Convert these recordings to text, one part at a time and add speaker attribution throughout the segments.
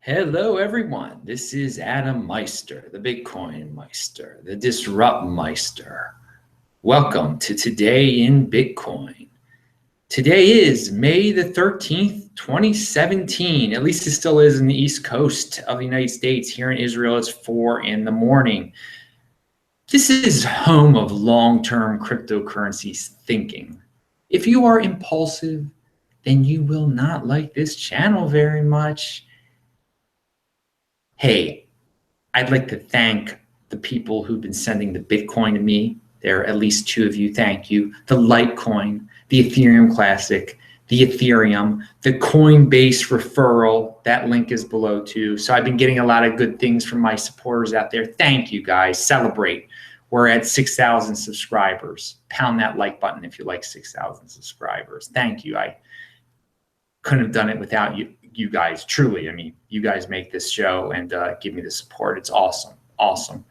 Speaker 1: Hello, everyone. This is Adam Meister, the Bitcoin Meister, the Disrupt Meister. Welcome to Today in Bitcoin. Today is May the 13th, 2017. At least it still is in the East Coast of the United States. Here in Israel, it's 4 in the morning. This is home of long-term cryptocurrencies thinking. If you are impulsive, then you will not like this channel very much. Hey, I'd like to thank the people who've been sending the Bitcoin to me. There are at least 2 of you. Thank you. The Litecoin, the Ethereum Classic, the Ethereum, the Coinbase referral. That link is below too. So I've been getting a lot of good things from my supporters out there. Thank you guys. Celebrate. We're at 6,000 subscribers. Pound that like button if you like 6,000 subscribers. Thank you. I couldn't have done it without you guys, truly. I mean, you guys make this show and give me the support. It's awesome.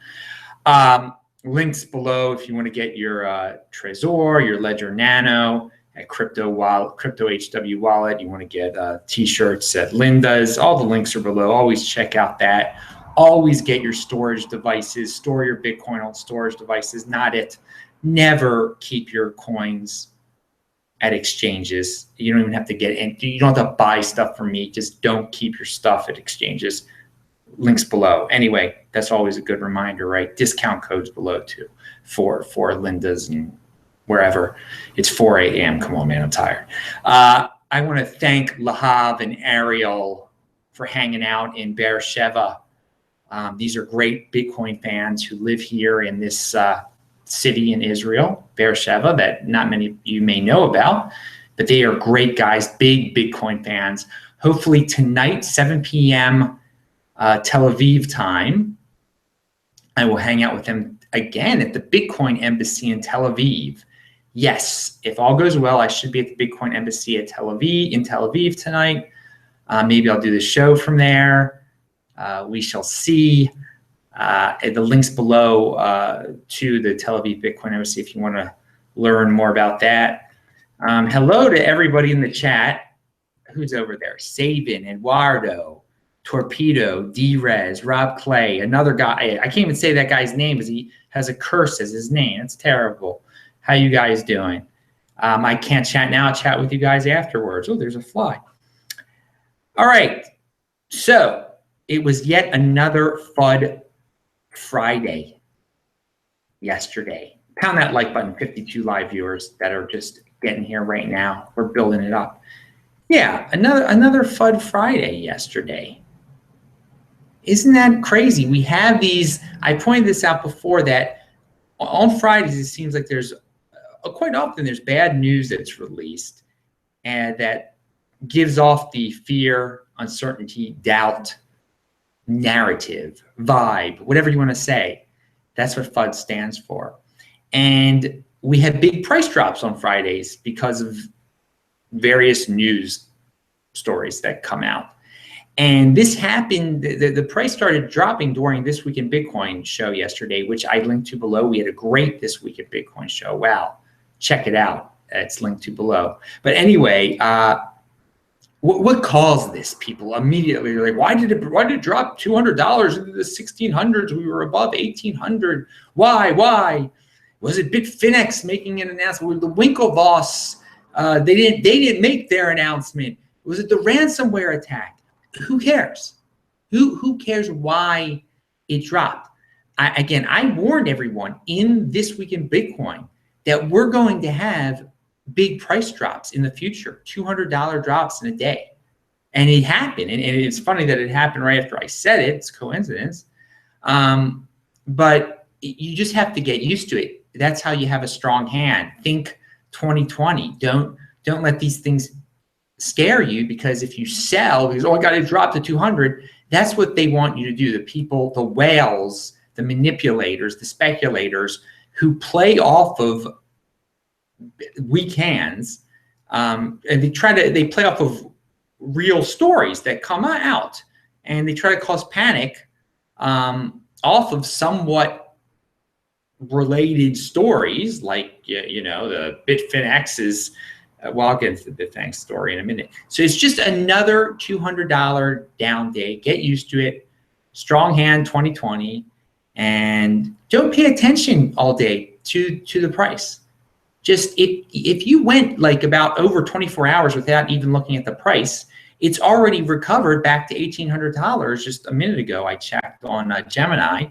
Speaker 1: Links below if you want to get your Trezor, your Ledger Nano at Crypto HW Wallet. You want to get t-shirts at Linda's. All the links are below. Always check out that. Always get your storage devices. Store your Bitcoin on storage devices, not it. Never keep your coins at exchanges. You don't even have to get in. You don't have to buy stuff from me. Just don't keep your stuff at exchanges. Links below. Anyway, that's always a good reminder, right? Discount codes below too for Linda's and wherever. It's 4 a.m. Come on, man, I'm tired. I want to thank Lahav and Ariel for hanging out in Beersheba. These are great Bitcoin fans who live here in this city in Israel, Beersheba, that not many of you may know about, but they are great guys, big Bitcoin fans. Hopefully tonight, 7 p.m. Tel Aviv time, I will hang out with them again at the Bitcoin Embassy in Tel Aviv. Yes, if all goes well, I should be at the Bitcoin Embassy in Tel Aviv tonight. Maybe I'll do the show from there. We shall see. The links below to the Tel Aviv Bitcoin Embassy if you want to learn more about that. Hello to everybody in the chat. Who's over there? Sabin, Eduardo, Torpedo, D-Rez, Rob Clay, another guy. I can't even say that guy's name because he has a curse as his name. That's terrible. How you guys doing? I can't chat now. I'll chat with you guys afterwards. Oh, there's a fly. All right. So it was yet another FUD Friday yesterday. Pound that like button, 52 live viewers that are just getting here right now. We're building it up. Yeah, another FUD Friday yesterday. Isn't that crazy? We have these, I pointed this out before, that on Fridays it seems like there's quite often there's bad news that's released and that gives off the fear, uncertainty, doubt narrative, vibe, whatever you want to say. That's what FUD stands for. And we had big price drops on Fridays because of various news stories that come out. And this happened, the price started dropping during This Week in Bitcoin show yesterday, which I linked to below. We had a great This Week in Bitcoin show. Wow, check it out. It's linked to below. But anyway, what caused this? People immediately are like, why did it drop $200 into the 1600s? We were above 1800. Why? Was it Bitfinex making an announcement? The Winklevoss, they didn't make their announcement. Was it the ransomware attack? Who cares? Who cares why it dropped? I warned everyone in This Week in Bitcoin that we're going to have big price drops in the future, $200 drops in a day. And it happened. And it's funny that it happened right after I said it. It's coincidence. But you just have to get used to it. That's how you have a strong hand. Think 2020. Don't let these things scare you, because if you sell, because, oh, I got to drop to 200, that's what they want you to do. The people, the whales, the manipulators, the speculators who play off of weak hands, and they play off of real stories that come out, and they try to cause panic off of somewhat related stories, like the Bitfinex's Well, I'll get into the Bitfinex story in a minute. So it's just another $200 down day. Get used to it. Strong hand 2020, and don't pay attention all day to the price. Just if you went like about over 24 hours without even looking at the price, it's already recovered back to $1,800 just a minute ago. I checked on Gemini.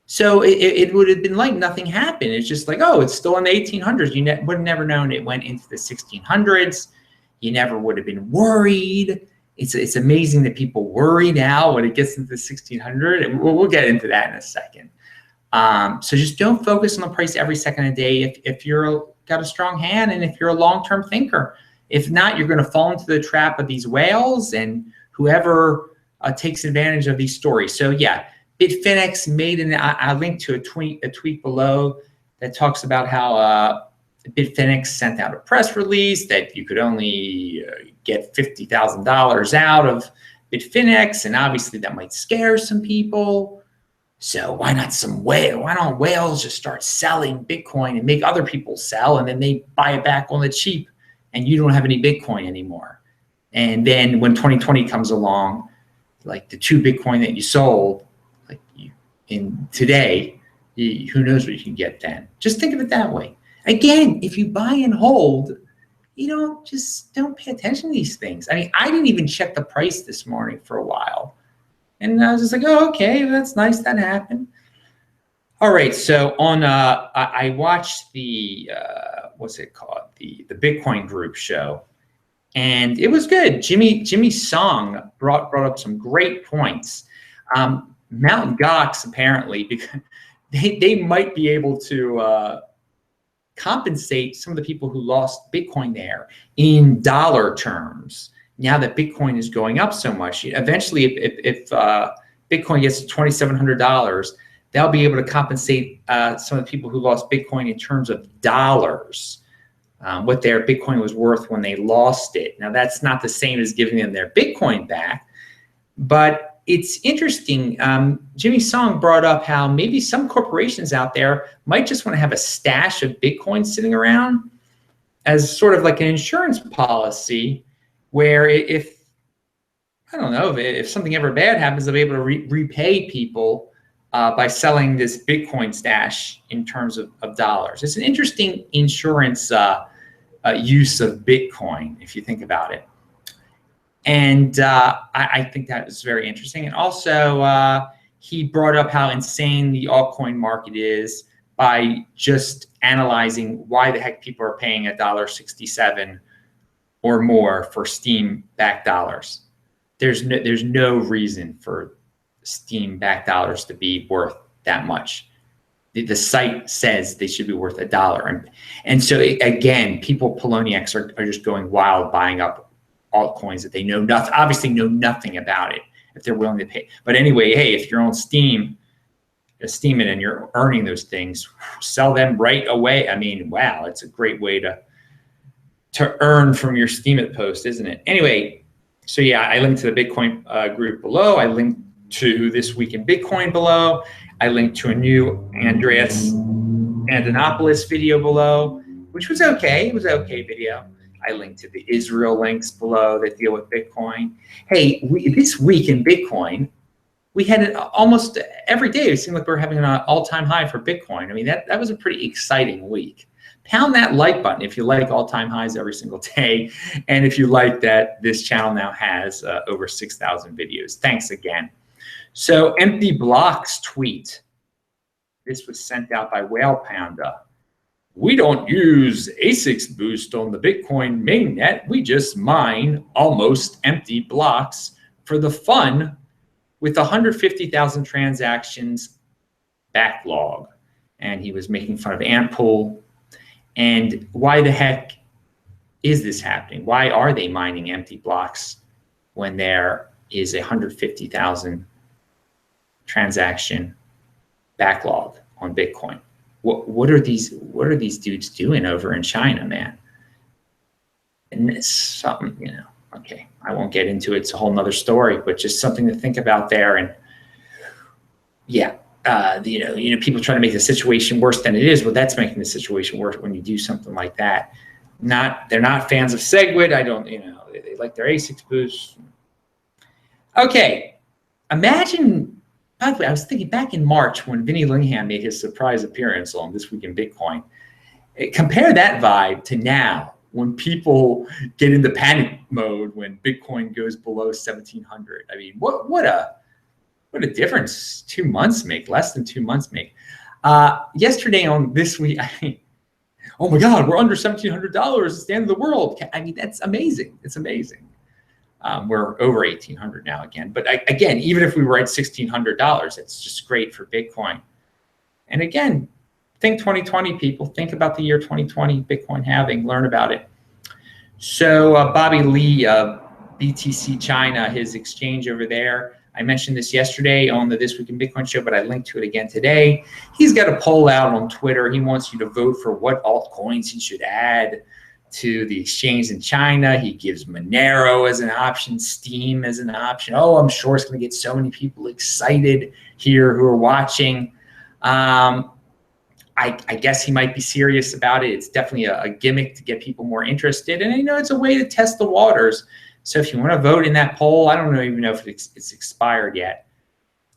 Speaker 1: So it would have been like nothing happened. It's just like, oh, it's still in the 1800s. You would have never known it went into the 1600s. You never would have been worried. It's amazing that people worry now when it gets into the 1600. And we'll get into that in a second. So just don't focus on the price every second of the day if you're got a strong hand and if you're a long-term thinker. If not, you're going to fall into the trap of these whales and whoever takes advantage of these stories. So yeah. Bitfinex made I linked to a tweet below that talks about how Bitfinex sent out a press release that you could only get $50,000 out of Bitfinex, and obviously that might scare some people. So why don't whales just start selling Bitcoin and make other people sell, and then they buy it back on the cheap, and you don't have any Bitcoin anymore. And then when 2020 comes along, like the 2 Bitcoin that you sold, in today, who knows what you can get then. Just think of it that way. Again, if you buy and hold, you don't pay attention to these things. I mean, I didn't even check the price this morning for a while. And I was just like, oh, okay, that's nice, that happened. All right, so on I watched the what's it called? The Bitcoin group show. And it was good. Jimmy Song brought up some great points. Mountain Gox, apparently, because they might be able to compensate some of the people who lost Bitcoin there in dollar terms. Now that Bitcoin is going up so much, eventually, if Bitcoin gets to $2,700, they'll be able to compensate some of the people who lost Bitcoin in terms of dollars, what their Bitcoin was worth when they lost it. Now, that's not the same as giving them their Bitcoin back, but it's interesting. Jimmy Song brought up how maybe some corporations out there might just want to have a stash of Bitcoin sitting around as sort of like an insurance policy, where if something ever bad happens, they'll be able to repay people by selling this Bitcoin stash in terms of dollars. It's an interesting insurance use of Bitcoin, if you think about it. And I think that is very interesting. And also, he brought up how insane the altcoin market is by just analyzing why the heck people are paying $1.67 or more for Steam-backed dollars. There's no reason for Steam-backed dollars to be worth that much. The site says they should be worth $1. And so, again, Poloniacs are just going wild buying up altcoins that they obviously know nothing about it if they're willing to pay. But anyway, hey, if you're on Steam it and you're earning those things, sell them right away. I mean, wow, it's a great way to earn from your Steam It post, isn't it? Anyway, so yeah, I linked to the Bitcoin group below. I linked to This Week in Bitcoin below. I linked to a new Andreas Antonopoulos video below, which was okay. It was an okay video. I linked to the Israel links below that deal with Bitcoin. Hey, this week in Bitcoin, we had it almost every day. It seemed like we were having an all-time high for Bitcoin. I mean, that was a pretty exciting week. Pound that like button if you like all-time highs every single day. And if you like that this channel now has over 6,000 videos. Thanks again. So Empty Blocks tweet. This was sent out by Whale Panda. We don't use ASICs boost on the Bitcoin mainnet. We just mine almost empty blocks for the fun with 150,000 transactions backlog. And he was making fun of Antpool. And why the heck is this happening? Why are they mining empty blocks when there is 150,000 transaction backlog on Bitcoin? What are these dudes doing over in China, man? And it's something, okay, I won't get into it. It's a whole nother story, but just something to think about there. And yeah, people trying to make the situation worse than it is. Well, that's making the situation worse when you do something like that. they're not fans of SegWit. I don't, they like their ASICs boost. Okay, imagine, by the way, I was thinking back in March when Vinny Lingham made his surprise appearance on This Week in Bitcoin. Compare that vibe to now when people get into panic mode when Bitcoin goes below 1,700. I mean, what a difference 2 months make, less than 2 months make. Yesterday on This Week, oh my God, we're under $1,700. It's the end of the world. I mean, that's amazing. It's amazing. We're over 1,800 now again. But again, even if we were at $1,600, it's just great for Bitcoin. And again, think 2020, people. Think about the year 2020 Bitcoin halving. Learn about it. So Bobby Lee, BTC China, his exchange over there. I mentioned this yesterday on the This Week in Bitcoin show, but I linked to it again today. He's got a poll out on Twitter. He wants you to vote for what altcoins he should add to the exchange in China. He gives Monero as an option, Steam as an option. Oh, I'm sure it's going to get so many people excited here who are watching. I guess he might be serious about it. It's definitely a gimmick to get people more interested. And it's a way to test the waters. So if you want to vote in that poll, I don't even know if it's expired yet.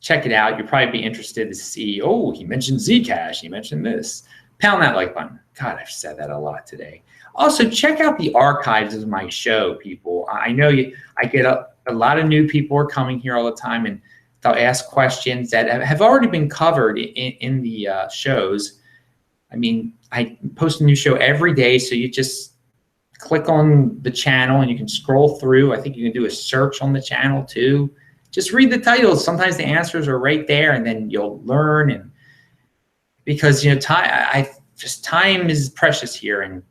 Speaker 1: Check it out. You'll probably be interested to see, oh, he mentioned Zcash. He mentioned this. Pound that like button. God, I've said that a lot today. Also, check out the archives of my show, people. I know I get a lot of new people are coming here all the time, and they'll ask questions that have already been covered in the shows. I mean, I post a new show every day, so you just click on the channel and you can scroll through. I think you can do a search on the channel too. Just read the titles. Sometimes the answers are right there, and then you'll learn. And because time is precious here, and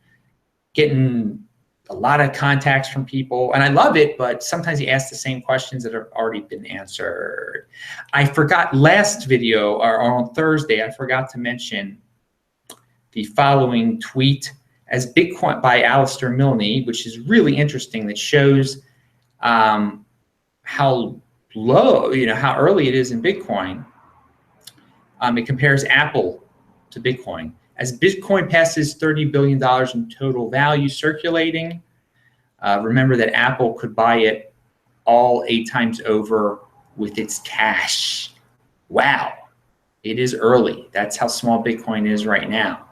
Speaker 1: getting a lot of contacts from people, and I love it, but sometimes you ask the same questions that have already been answered. I forgot last video, or on Thursday, I forgot to mention the following tweet as Bitcoin by Alistair Milne, which is really interesting, that shows how low, how early it is in Bitcoin. It compares Apple to Bitcoin. As Bitcoin passes $30 billion in total value circulating, remember that Apple could buy it all 8 times over with its cash. Wow, it is early. That's how small Bitcoin is right now.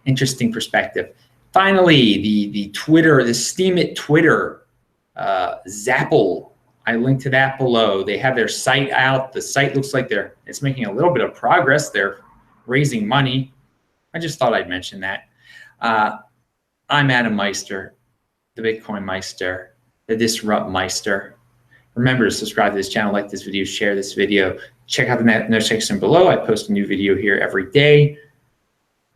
Speaker 1: Interesting perspective. Finally, the Twitter, the Steam It Twitter, Zapple. I linked to that below. They have their site out. The site looks like it's making a little bit of progress. They're raising money. I just thought I'd mention that. I'm Adam Meister, the Bitcoin Meister, the Disrupt Meister. Remember to subscribe to this channel, like this video, share this video. Check out the notes section below. I post a new video here every day.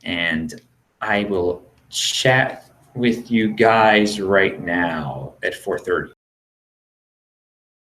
Speaker 1: And I will chat with you guys right now at 4:30.